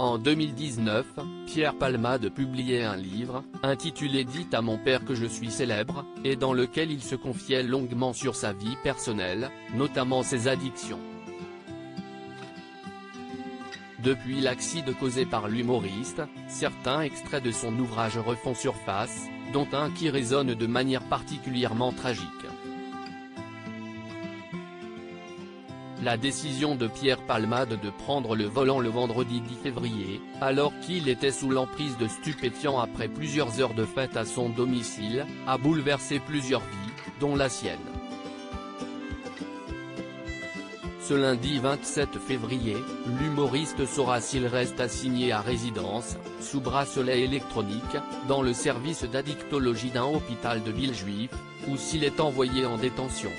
En 2019, Pierre Palmade publiait un livre, intitulé « Dites à mon père que je suis célèbre », et dans lequel il se confiait longuement sur sa vie personnelle, notamment ses addictions. Depuis l'accident causé par l'humoriste, certains extraits de son ouvrage refont surface, dont un qui résonne de manière particulièrement tragique. La décision de Pierre Palmade de prendre le volant le vendredi 10 février, alors qu'il était sous l'emprise de stupéfiants après plusieurs heures de fête à son domicile, a bouleversé plusieurs vies, dont la sienne. Ce lundi 27 février, l'humoriste saura s'il reste assigné à résidence, sous bracelet électronique, dans le service d'addictologie d'un hôpital de Villejuif, ou s'il est envoyé en détention.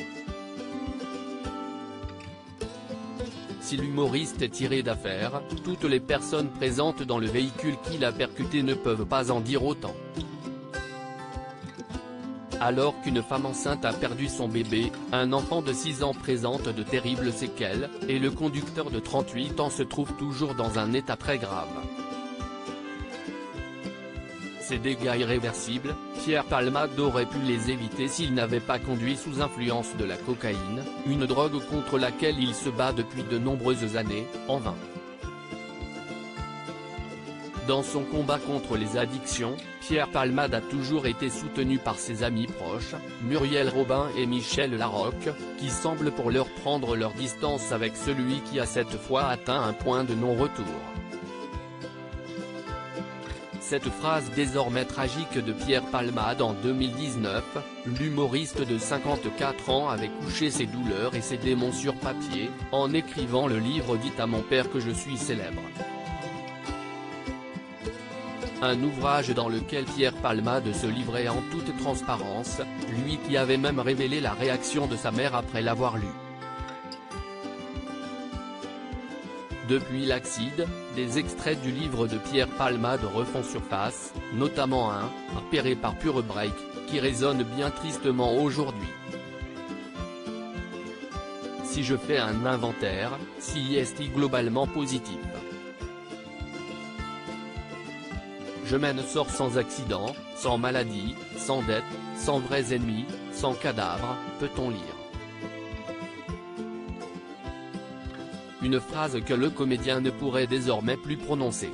Si l'humoriste est tiré d'affaire, toutes les personnes présentes dans le véhicule qui l'a percuté ne peuvent pas en dire autant. Alors qu'une femme enceinte a perdu son bébé, un enfant de 6 ans présente de terribles séquelles, et le conducteur de 38 ans se trouve toujours dans un état très grave. Ces dégâts irréversibles, Pierre Palmade aurait pu les éviter s'il n'avait pas conduit sous influence de la cocaïne, une drogue contre laquelle il se bat depuis de nombreuses années, en vain. Dans son combat contre les addictions, Pierre Palmade a toujours été soutenu par ses amis proches, Muriel Robin et Michel Larocque, qui semblent pour l'heure prendre leur distance avec celui qui a cette fois atteint un point de non-retour. Cette phrase désormais tragique de Pierre Palmade en 2019, l'humoriste de 54 ans avait couché ses douleurs et ses démons sur papier, en écrivant le livre « Dites à mon père que je suis célèbre ». Un ouvrage dans lequel Pierre Palmade se livrait en toute transparence, lui qui avait même révélé la réaction de sa mère après l'avoir lu. Depuis l'accident, des extraits du livre de Pierre Palmade refont surface, notamment un, repéré par Pure Break, qui résonne bien tristement aujourd'hui. Si je fais un inventaire, si est globalement positif. Je m'en sors sans accident, sans maladie, sans dette, sans vrais ennemis, sans cadavre, peut-on lire. Une phrase que le comédien ne pourrait désormais plus prononcer.